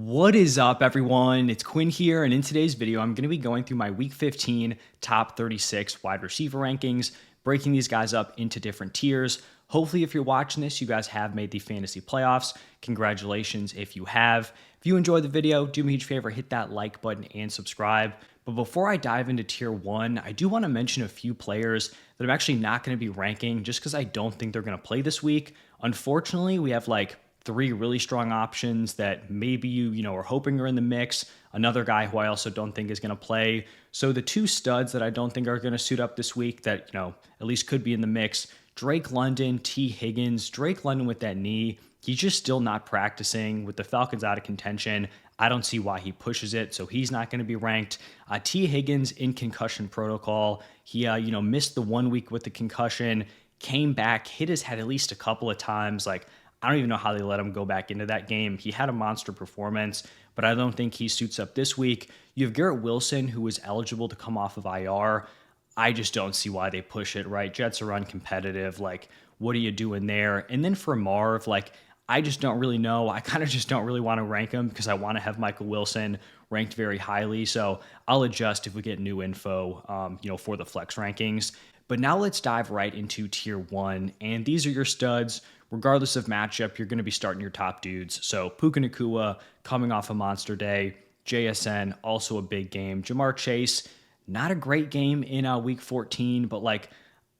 What is up, everyone? It's Quinn here, and in today's video, I'm going to be going through my Week 15 top 36 wide receiver rankings, breaking these guys up into different tiers. Hopefully, if you're watching this, you guys have made the fantasy playoffs. Congratulations if you have. If you enjoyed the video, do me a huge favor, hit that like button and subscribe. But before I dive into tier 1, I do want to mention a few players that I'm actually not going to be ranking just because I don't think they're going to play this week. Unfortunately, we have three really strong options that maybe you are hoping are in the mix. Another guy who I also don't think is going to play. So the two studs that I don't think are going to suit up this week that at least could be in the mix: Drake London, T Higgins. Drake London with that knee, he's just still not practicing. With the Falcons out of contention, I don't see why he pushes it, so he's not going to be ranked. T Higgins in concussion protocol. He missed the 1 week with the concussion, came back, hit his head at least a couple of times. I don't even know how they let him go back into that game. He had a monster performance, but I don't think he suits up this week. You have Garrett Wilson, who was eligible to come off of IR. I just don't see why they push it, right? Jets are uncompetitive. What are you doing there? And then for Marv, I just don't really know. I kind of just don't really want to rank him because I want to have Michael Wilson ranked very highly. So I'll adjust if we get new info, for the flex rankings. But now let's dive right into tier 1. And these are your studs. Regardless of matchup, you're going to be starting your top dudes. So Puka Nacua coming off a monster day. JSN, also a big game. Jamar Chase, not a great game in week 14, but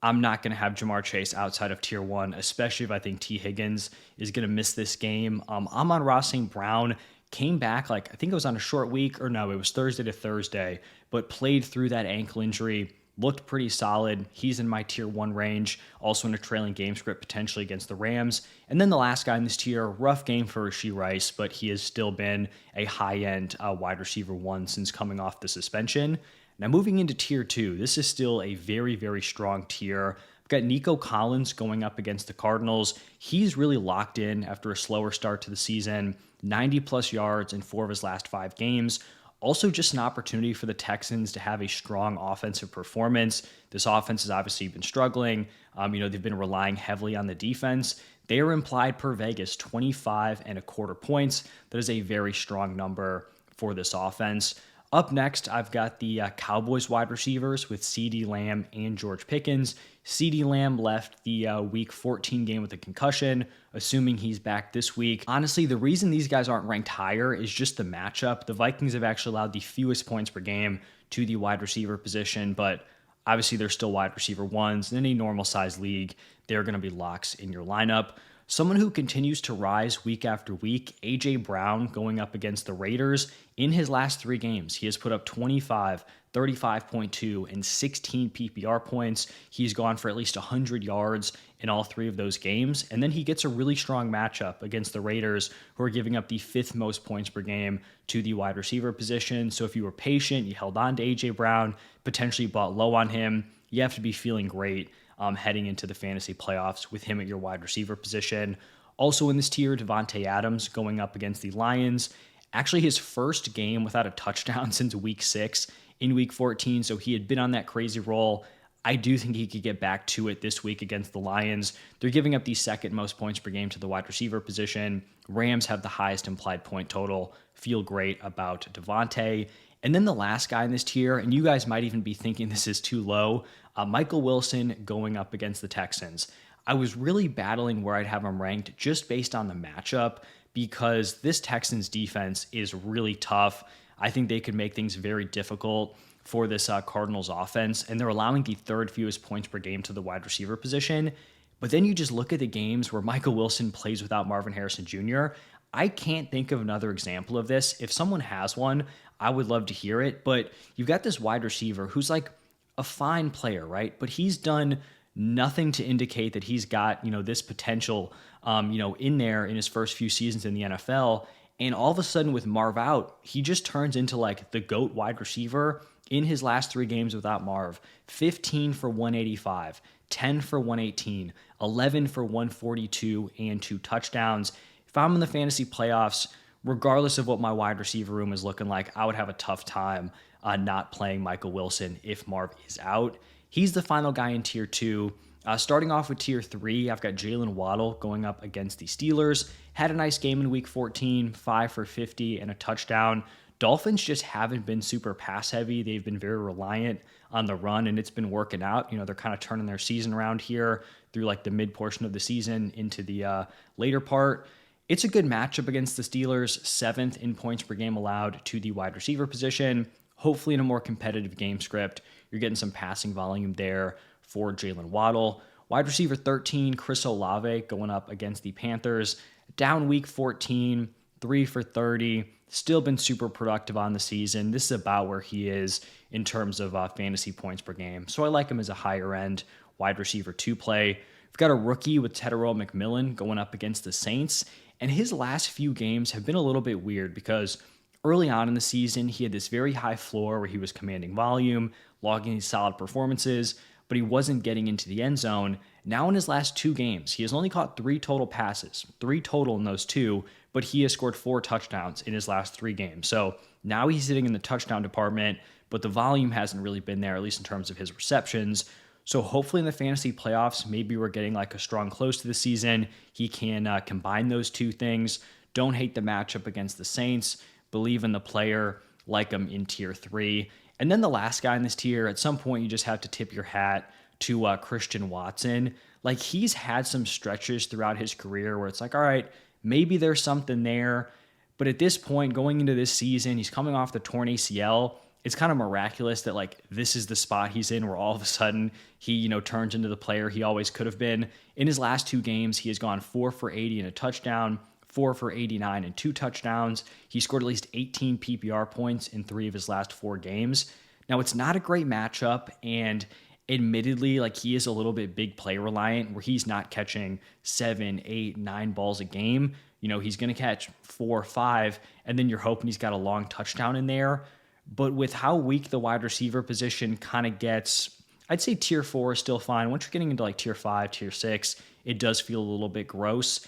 I'm not going to have Jamar Chase outside of tier 1, especially if I think T Higgins is going to miss this game. Amon-Ra St. Brown came back, I think it was on a short week, or no, it was Thursday to Thursday, but played through that ankle injury. Looked pretty solid. He's in my tier 1 range, also in a trailing game script potentially against the Rams. And then the last guy in this tier, rough game for Rashee Rice, but he has still been a high-end wide receiver 1 since coming off the suspension. Now moving into tier 2, this is still a very, very strong tier. I've got Nico Collins going up against the Cardinals. He's really locked in after a slower start to the season, 90-plus yards in 4 of his last 5 games. Also, just an opportunity for the Texans to have a strong offensive performance. This offense has obviously been struggling. They've been relying heavily on the defense. They are implied per Vegas 25.25 points. That is a very strong number for this offense. Up next, I've got the Cowboys wide receivers with CeeDee Lamb and George Pickens. CeeDee Lamb left the week 14 game with a concussion, assuming he's back this week. Honestly, the reason these guys aren't ranked higher is just the matchup. The Vikings have actually allowed the fewest points per game to the wide receiver position, but obviously they're still wide receiver 1s. In any normal size league, they're going to be locks in your lineup. Someone who continues to rise week after week, A.J. Brown going up against the Raiders. In his last 3 games, he has put up 25, 35.2, and 16 PPR points. He's gone for at least 100 yards in all 3 of those games. And then he gets a really strong matchup against the Raiders, who are giving up the 5th most points per game to the wide receiver position. So if you were patient, you held on to A.J. Brown, potentially bought low on him, you have to be feeling great heading into the fantasy playoffs with him at your wide receiver position. Also in this tier, Devontae Adams going up against the Lions. Actually, his first game without a touchdown since week 6 in week 14, so he had been on that crazy roll. I do think he could get back to it this week against the Lions. They're giving up the 2nd most points per game to the wide receiver position. Rams have the highest implied point total. Feel great about Devontae. And then the last guy in this tier, and you guys might even be thinking this is too low, Michael Wilson going up against the Texans. I was really battling where I'd have him ranked just based on the matchup because this Texans defense is really tough. I think they could make things very difficult for this Cardinals offense, and they're allowing the 3rd fewest points per game to the wide receiver position. But then you just look at the games where Michael Wilson plays without Marvin Harrison Jr. I can't think of another example of this. If someone has one, I would love to hear it. But you've got this wide receiver who's a fine player, right? But he's done nothing to indicate that he's got, this potential, in there in his first few seasons in the NFL. And all of a sudden with Marv out, he just turns into the GOAT wide receiver in his last 3 games without Marv. 15 for 185, 10 for 118, 11 for 142, and 2 touchdowns. If I'm in the fantasy playoffs, regardless of what my wide receiver room is looking like, I would have a tough time not playing Michael Wilson if Marv is out. He's the final guy in tier 2. Starting off with tier 3, I've got Jalen Waddle going up against the Steelers. Had a nice game in week 14, 5 for 50 and a touchdown. Dolphins just haven't been super pass heavy. They've been very reliant on the run, and it's been working out. They're kind of turning their season around here through like the mid portion of the season into the later part. It's a good matchup against the Steelers, 7th in points per game allowed to the wide receiver position. Hopefully, in a more competitive game script, you're getting some passing volume there for Jalen Waddle. Wide receiver 13, Chris Olave going up against the Panthers. Down week 14, 3 for 30. Still been super productive on the season. This is about where he is in terms of fantasy points per game. So I like him as a higher end wide receiver 2 play. We've got a rookie with Tedero McMillan going up against the Saints. And his last few games have been a little bit weird because early on in the season, he had this very high floor where he was commanding volume, logging these solid performances, but he wasn't getting into the end zone. Now in his last 2 games, he has only caught 3 total passes, 3 total in those 2, but he has scored 4 touchdowns in his last 3 games. So now he's sitting in the touchdown department, but the volume hasn't really been there, at least in terms of his receptions. So hopefully in the fantasy playoffs, maybe we're getting like a strong close to the season. He can combine those 2 things. Don't hate the matchup against the Saints. Believe in the player, like him in tier 3. And then the last guy in this tier, at some point you just have to tip your hat to Christian Watson. Like he's had some stretches throughout his career where it's like, all right, maybe there's something there. But at this point, going into this season, he's coming off the torn ACL. It's kind of miraculous that like this is the spot he's in where all of a sudden he, turns into the player he always could have been. In his last 2 games, he has gone 4 for 80 and a touchdown, 4 for 89 and 2 touchdowns. He scored at least 18 PPR points in 3 of his last 4 games. Now, it's not a great matchup, and admittedly, like he is a little bit big play reliant where he's not catching 7, 8, 9 balls a game. He's going to catch 4 or 5, and then you're hoping he's got a long touchdown in there. But with how weak the wide receiver position kind of gets, I'd say tier 4 is still fine. Once you're getting into like tier 5, tier 6, it does feel a little bit gross.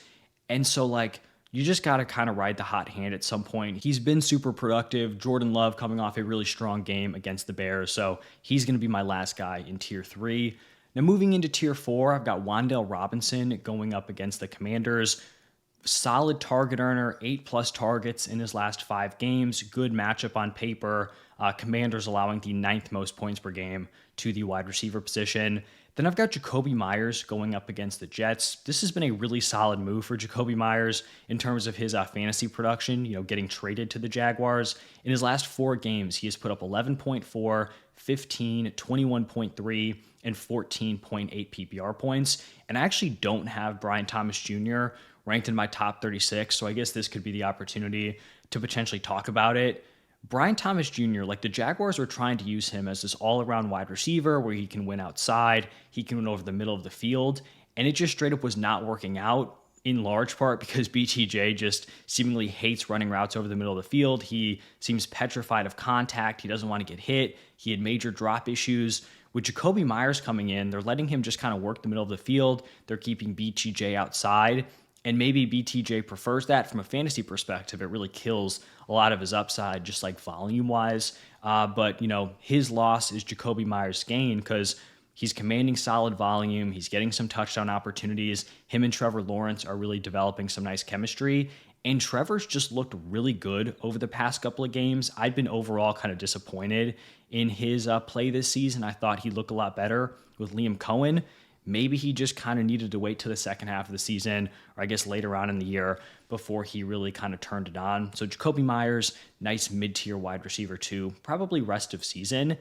And so like, you just got to kind of ride the hot hand at some point. He's been super productive. Jordan Love coming off a really strong game against the Bears. So he's going to be my last guy in tier 3. Now moving into tier 4, I've got Wan'Dale Robinson going up against the Commanders. Solid target earner, 8+ targets in his last 5 games. Good matchup on paper. Commanders allowing the 9th most points per game to the wide receiver position. Then I've got Jacoby Myers going up against the Jets. This has been a really solid move for Jacoby Myers in terms of his fantasy production, getting traded to the Jaguars. In his last 4 games, he has put up 11.4, 15, 21.3, and 14.8 PPR points. And I actually don't have Brian Thomas Jr. ranked in my top 36, so I guess this could be the opportunity to potentially talk about it. Brian Thomas Jr., like the Jaguars were trying to use him as this all-around wide receiver where he can win outside, he can win over the middle of the field, and it just straight up was not working out in large part because BTJ just seemingly hates running routes over the middle of the field. He seems petrified of contact. He doesn't want to get hit. He had major drop issues. With Jacoby Myers coming in, they're letting him just kind of work the middle of the field. They're keeping BTJ outside. And maybe BTJ prefers that from a fantasy perspective. It really kills a lot of his upside, just like volume-wise. But, his loss is Jacoby Myers' gain because he's commanding solid volume. He's getting some touchdown opportunities. Him and Trevor Lawrence are really developing some nice chemistry. And Trevor's just looked really good over the past couple of games. I've been overall kind of disappointed in his play this season. I thought he'd look a lot better with Liam Cohen. Maybe he just kind of needed to wait till the second half of the season, or I guess later on in the year, before he really kind of turned it on. So Jacoby Myers, nice mid-tier wide receiver 2, probably rest of season.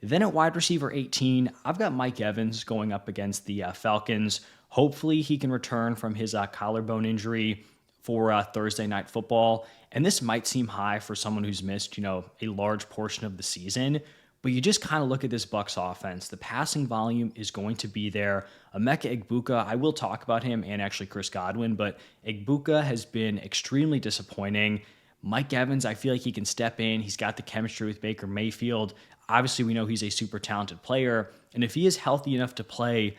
Then at wide receiver 18, I've got Mike Evans going up against the Falcons. Hopefully he can return from his collarbone injury for Thursday Night Football. And this might seem high for someone who's missed, a large portion of the season. But you just kind of look at this Bucs offense. The passing volume is going to be there. Emeka Egbuka, I will talk about him and actually Chris Godwin, but Egbuka has been extremely disappointing. Mike Evans, I feel like he can step in. He's got the chemistry with Baker Mayfield. Obviously, we know he's a super talented player. And if he is healthy enough to play,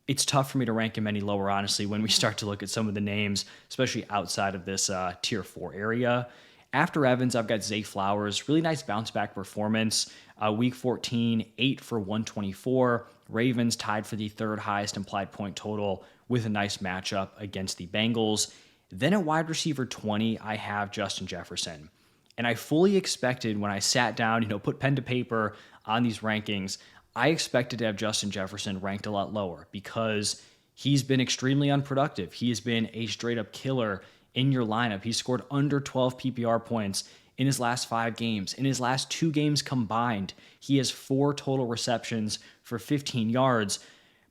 it's tough for me to rank him any lower, honestly, when we start to look at some of the names, especially outside of this tier 4 area. After Evans, I've got Zay Flowers. Really nice bounce back performance. Week 14, 8 for 124, Ravens tied for the third highest implied point total with a nice matchup against the Bengals. Then at wide receiver 20, I have Justin Jefferson. And I fully expected when I sat down, put pen to paper on these rankings, I expected to have Justin Jefferson ranked a lot lower because he's been extremely unproductive. He has been a straight up killer in your lineup. He's scored under 12 PPR points in his last 5 games. In his last 2 games combined, he has 4 total receptions for 15 yards.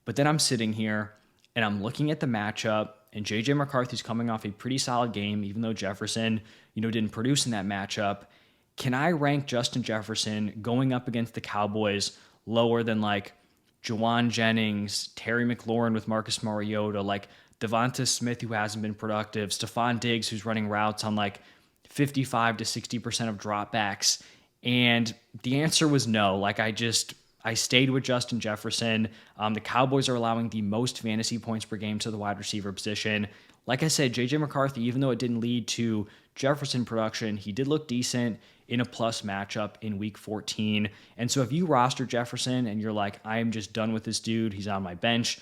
But then I'm sitting here and I'm looking at the matchup, and J.J. McCarthy's coming off a pretty solid game, even though Jefferson, didn't produce in that matchup. Can I rank Justin Jefferson going up against the Cowboys lower than like Juwan Jennings, Terry McLaurin with Marcus Mariota, like Devonta Smith, who hasn't been productive, Stephon Diggs, who's running routes on like 55 to 60% of dropbacks? And the answer was no. I stayed with Justin Jefferson. The Cowboys are allowing the most fantasy points per game to the wide receiver position. Like I said, J.J. McCarthy, even though it didn't lead to Jefferson production, he did look decent in a plus matchup in week 14. And so if you roster Jefferson and you're like, I am just done with this dude, he's on my bench,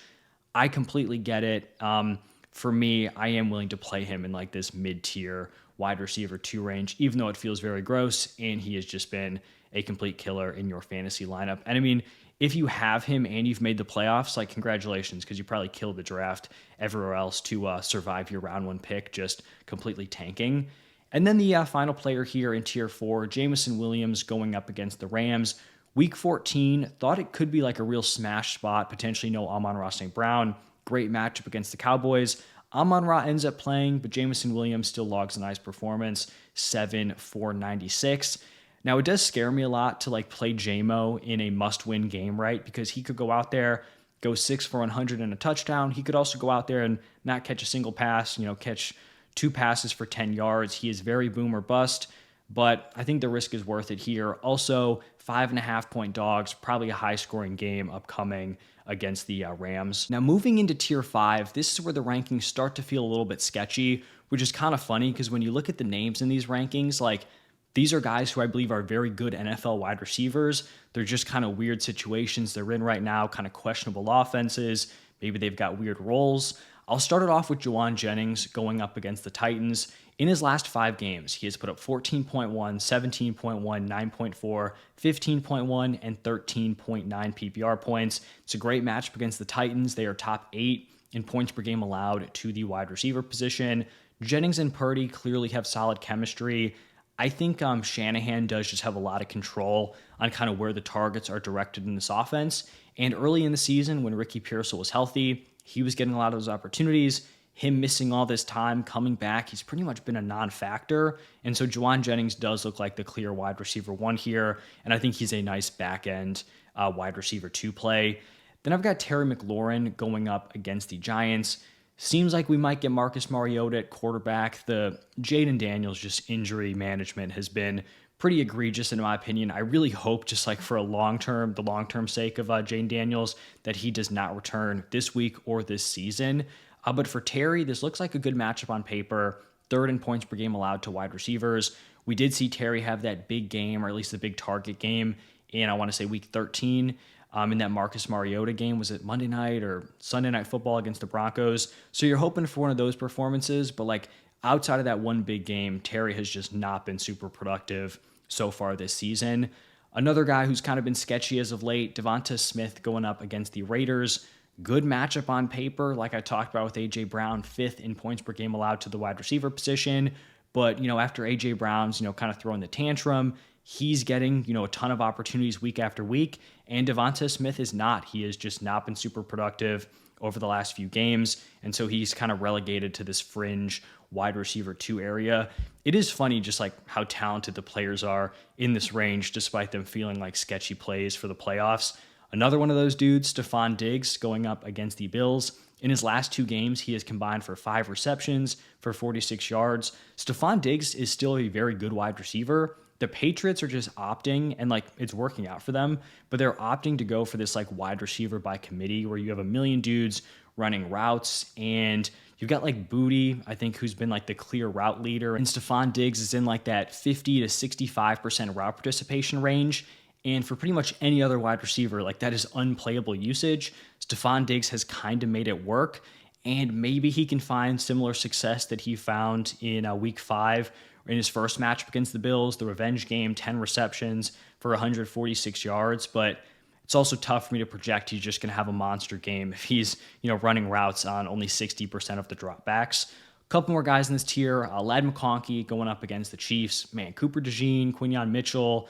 I completely get it. For me, I am willing to play him in like this mid-tier wide receiver 2 range, even though it feels very gross, and he has just been a complete killer in your fantasy lineup. And I mean, if you have him and you've made the playoffs, like congratulations, because you probably killed the draft everywhere else to survive your round 1 pick, just completely tanking. And then the final player here in tier 4, Jameson Williams going up against the Rams. Week 14, thought it could be like a real smash spot, potentially no Amon-Ra St. Brown. Great matchup against the Cowboys. Amon-Ra ends up playing, but Jameson Williams still logs a nice performance, 7 for 96. Now, it does scare me a lot to like play JMO in a must-win game, right? Because he could go out there, go 6 for 100 and a touchdown. He could also go out there and not catch a single pass, catch 2 passes for 10 yards. He is very boom or bust, but I think the risk is worth it here. Also, 5.5-point dogs, probably a high-scoring game upcoming against the Rams. Now, moving into tier 5, this is where the rankings start to feel a little bit sketchy, which is kind of funny because when you look at the names in these rankings, like these are guys who I believe are very good NFL wide receivers. They're just kind of weird situations they're in right now, kind of questionable offenses. Maybe they've got weird roles. I'll start it off with Juwan Jennings going up against the Titans. In his last 5 games, he has put up 14.1, 17.1, 9.4, 15.1, and 13.9 PPR points. It's a great matchup against the Titans. They are top 8 in points per game allowed to the wide receiver position. Jennings and Purdy clearly have solid chemistry. I think Shanahan does just have a lot of control on kind of where the targets are directed in this offense. And early in the season, when Ricky Pearsall was healthy, he was getting a lot of those opportunities. Him missing all this time, coming back, he's pretty much been a non-factor. And so Juwan Jennings does look like the clear wide receiver 1 here. And I think he's a nice back-end wide receiver 2 play. Then I've got Terry McLaurin going up against the Giants. Seems like we might get Marcus Mariota at quarterback. The Jaden Daniels just injury management has been pretty egregious in my opinion. I really hope just like for the long-term sake of Jaden Daniels, that he does not return this week or this season. But for Terry, this looks like a good matchup on paper. 3rd in points per game allowed to wide receivers. We did see Terry have that big game, or at least the big target game in, I want to say, week 13. In that Marcus Mariota game, was it Monday night or Sunday Night Football against the Broncos? So you're hoping for one of those performances, but like outside of that one big game, Terry has just not been super productive so far this season. Another guy who's kind of been sketchy as of late, Devonta Smith going up against the Raiders. Good matchup on paper, like I talked about with A.J. Brown, 5th in points per game allowed to the wide receiver position. But, after A.J. Brown's, kind of throwing the tantrum, he's getting, a ton of opportunities week after week. And Devonta Smith is not. He has just not been super productive over the last few games. And so he's kind of relegated to this fringe wide receiver 2 area. It is funny just like how talented the players are in this range, despite them feeling like sketchy plays for the playoffs. Another one of those dudes, Stephon Diggs, going up against the Bills. In his last 2 games, he has combined for 5 receptions for 46 yards. Stephon Diggs is still a very good wide receiver. The Patriots are just opting, and like it's working out for them, but they're opting to go for this like wide receiver by committee where you have a million dudes running routes, and you've got like Booty, I think, who's been like the clear route leader, and Stephon Diggs is in like that 50 to 65% route participation range. And for pretty much any other wide receiver, like that is unplayable usage. Stephon Diggs has kind of made it work. And maybe he can find similar success that he found in week 5 in his first matchup against the Bills, the revenge game, 10 receptions for 146 yards. But it's also tough for me to project he's just going to have a monster game if he's, running routes on only 60% of the dropbacks. A couple more guys in this tier. Ladd McConkey going up against the Chiefs. Man, Cooper DeJean, Quinyon Mitchell,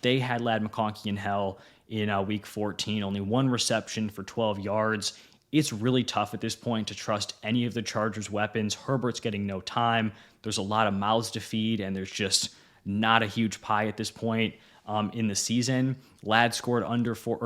they had Ladd McConkey in hell in week 14. Only one reception for 12 yards. It's really tough at this point to trust any of the Chargers' weapons. Herbert's getting no time. There's a lot of mouths to feed, and there's just not a huge pie at this point in the season. Ladd scored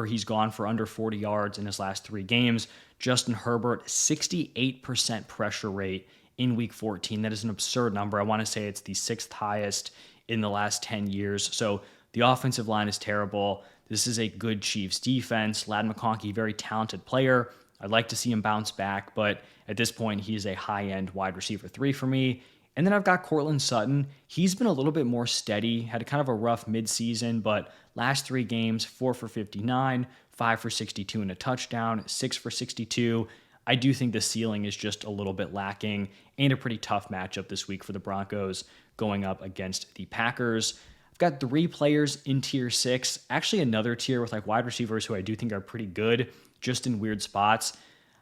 he's gone for under 40 yards in his last 3 games. Justin Herbert, 68% pressure rate in week 14. That is an absurd number. I want to say it's the 6th highest in the last 10 years. So the offensive line is terrible. This is a good Chiefs defense. Ladd McConkey, very talented player. I'd like to see him bounce back, but at this point, he is a high-end wide receiver 3 for me. And then I've got Courtland Sutton. He's been a little bit more steady, had kind of a rough midseason, but last 3 games, 4 for 59, 5 for 62 and a touchdown, 6 for 62. I do think the ceiling is just a little bit lacking, and a pretty tough matchup this week for the Broncos going up against the Packers. I've got 3 players in tier 6, actually another tier with like wide receivers who I do think are pretty good, just in weird spots.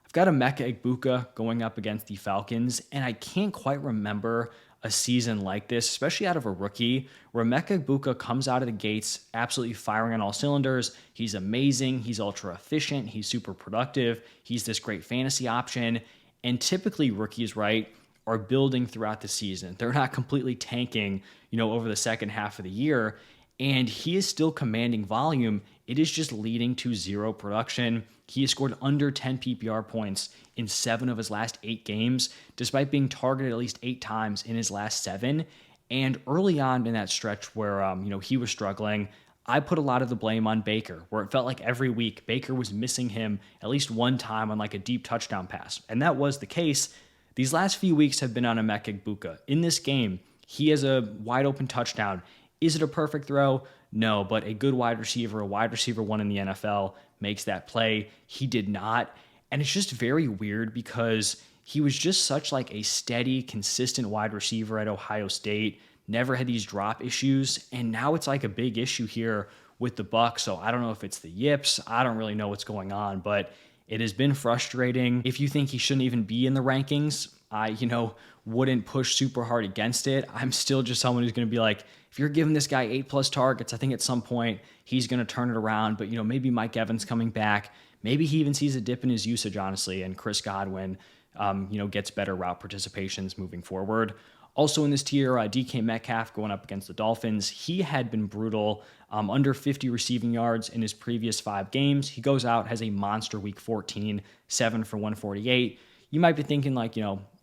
I've got Emeka Egbuka going up against the Falcons, and I can't quite remember a season like this, especially out of a rookie, where Emeka Egbuka comes out of the gates absolutely firing on all cylinders. He's amazing. He's ultra efficient. He's super productive. He's this great fantasy option. And typically rookies, right, are building throughout the season. They're not completely tanking, over the second half of the year. And he is still commanding volume. It is just leading to 0 production. He has scored under 10 PPR points in 7 of his last 8 games, despite being targeted at least 8 times in his last 7. And early on in that stretch where, he was struggling, I put a lot of the blame on Baker, where it felt like every week Baker was missing him at least one time on like a deep touchdown pass. And that was the case. These last few weeks have been on Emeka Egbuka. In this game, he has a wide open touchdown. Is it a perfect throw? No, but a good wide receiver, a wide receiver 1 in the NFL, makes that play. He did not. And it's just very weird because he was just such like a steady, consistent wide receiver at Ohio State, never had these drop issues, and now it's like a big issue here with the Bucs. So I don't know if it's the yips. I don't really know what's going on, but it has been frustrating. If you think he shouldn't even be in the rankings, I, wouldn't push super hard against it. I'm still just someone who's going to be like, if you're giving this guy 8+ targets, I think at some point he's going to turn it around. But, maybe Mike Evans coming back. Maybe he even sees a dip in his usage, honestly, and Chris Godwin, gets better route participations moving forward. Also in this tier, DK Metcalf going up against the Dolphins. He had been brutal, under 50 receiving yards in his previous 5 games. He goes out, has a monster week 14, 7 for 148. You might be thinking like,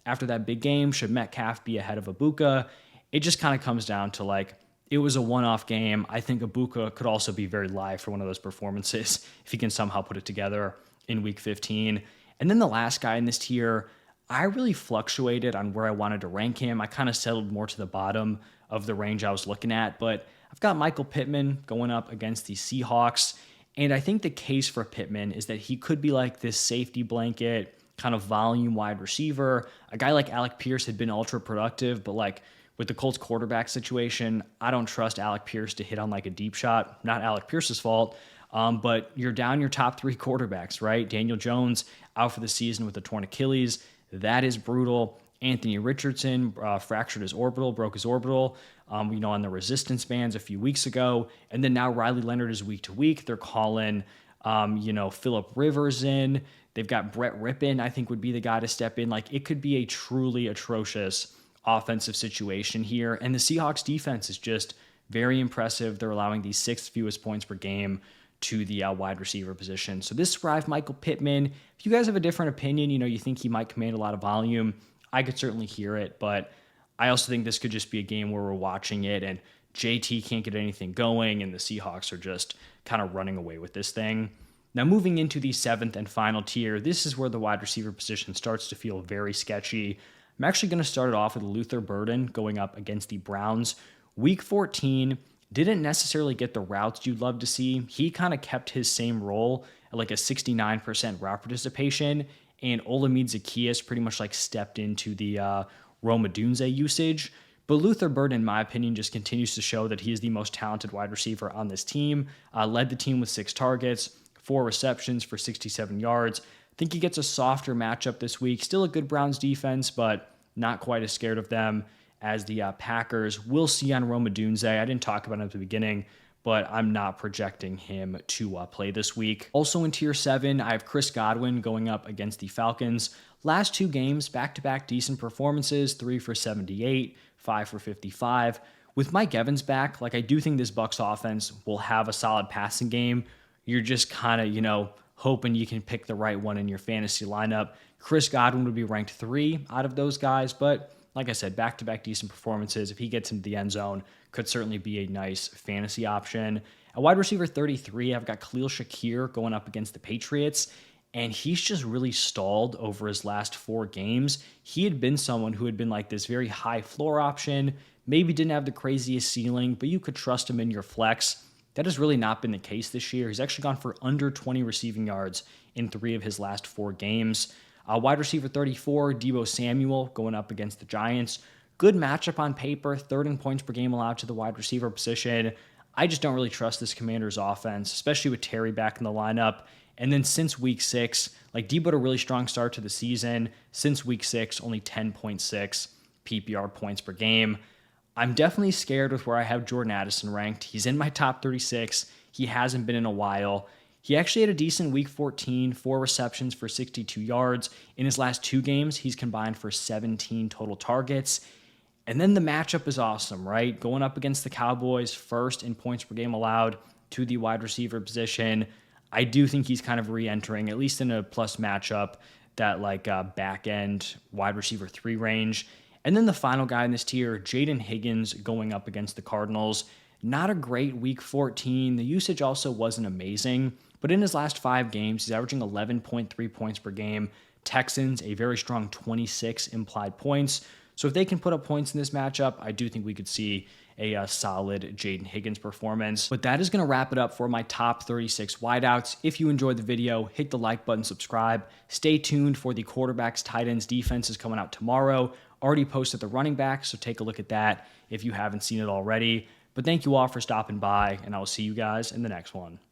after that big game, should Metcalf be ahead of Egbuka? It just kind of comes down to like, it was a one-off game. I think Egbuka could also be very live for one of those performances if he can somehow put it together in week 15. And then the last guy in this tier, I really fluctuated on where I wanted to rank him. I kind of settled more to the bottom of the range I was looking at, but I've got Michael Pittman going up against the Seahawks. And I think the case for Pittman is that he could be like this safety blanket, kind of volume wide receiver. A guy like Alec Pierce had been ultra productive, but like with the Colts quarterback situation, I don't trust Alec Pierce to hit on like a deep shot. Not Alec Pierce's fault, but you're down your top 3 quarterbacks, right? Daniel Jones out for the season with a torn Achilles. That is brutal. Anthony Richardson fractured his orbital, broke his orbital, on the resistance bands a few weeks ago. And then now Riley Leonard is week to week. They're calling, Phillip Rivers in. They've got Brett Rippon, I think, would be the guy to step in. Like, it could be a truly atrocious offensive situation here. And the Seahawks defense is just very impressive. They're allowing the 6th fewest points per game to the wide receiver position. So this is where I have Michael Pittman. If you guys have a different opinion, you think he might command a lot of volume, I could certainly hear it. But I also think this could just be a game where we're watching it and JT can't get anything going and the Seahawks are just kind of running away with this thing. Now, moving into the 7th and final tier, this is where the wide receiver position starts to feel very sketchy. I'm actually going to start it off with Luther Burden going up against the Browns. Week 14, didn't necessarily get the routes you'd love to see. He kind of kept his same role at like a 69% route participation, and Olamide Zaccheaus pretty much like stepped into the Roma Dunze usage. But Luther Burden, in my opinion, just continues to show that he is the most talented wide receiver on this team. Led the team with 6 targets, 4 receptions for 67 yards. I think he gets a softer matchup this week. Still a good Browns defense, but not quite as scared of them as the Packers. We'll see on Roma Dunze. I didn't talk about him at the beginning, but I'm not projecting him to play this week. Also in tier 7, I have Chris Godwin going up against the Falcons. Last 2 games, back-to-back decent performances, 3 for 78, 5 for 55. With Mike Evans back, like I do think this Bucs offense will have a solid passing game. You're just kind of, hoping you can pick the right one in your fantasy lineup. Chris Godwin would be ranked 3 out of those guys, but like I said, back-to-back decent performances. If he gets into the end zone, could certainly be a nice fantasy option. At wide receiver 33, I've got Khalil Shakir going up against the Patriots, and he's just really stalled over his last 4 games. He had been someone who had been like this very high floor option, maybe didn't have the craziest ceiling, but you could trust him in your flex. That has really not been the case this year. He's actually gone for under 20 receiving yards in 3 of his last 4 games. Wide receiver 34, Deebo Samuel going up against the Giants. Good matchup on paper, 3rd in points per game allowed to the wide receiver position. I just don't really trust this Commanders offense, especially with Terry back in the lineup. And then since week 6, like Deebo had a really strong start to the season. Since week 6, only 10.6 PPR points per game. I'm definitely scared with where I have Jordan Addison ranked. He's in my top 36. He hasn't been in a while. He actually had a decent week 14, 4 receptions for 62 yards. In his last 2 games, he's combined for 17 total targets. And then the matchup is awesome, right? Going up against the Cowboys, 1st in points per game allowed to the wide receiver position. I do think he's kind of re-entering, at least in a plus matchup, that like back end wide receiver 3 range. And then the final guy in this tier, Jaden Higgins going up against the Cardinals. Not a great week 14. The usage also wasn't amazing, but in his last 5 games, he's averaging 11.3 points per game. Texans, a very strong 26 implied points. So if they can put up points in this matchup, I do think we could see a solid Jaden Higgins performance. But that is going to wrap it up for my top 36 wideouts. If you enjoyed the video, hit the like button, subscribe. Stay tuned for the quarterbacks, tight ends, defenses coming out tomorrow. Already posted the running back, so take a look at that if you haven't seen it already. But thank you all for stopping by, and I will see you guys in the next one.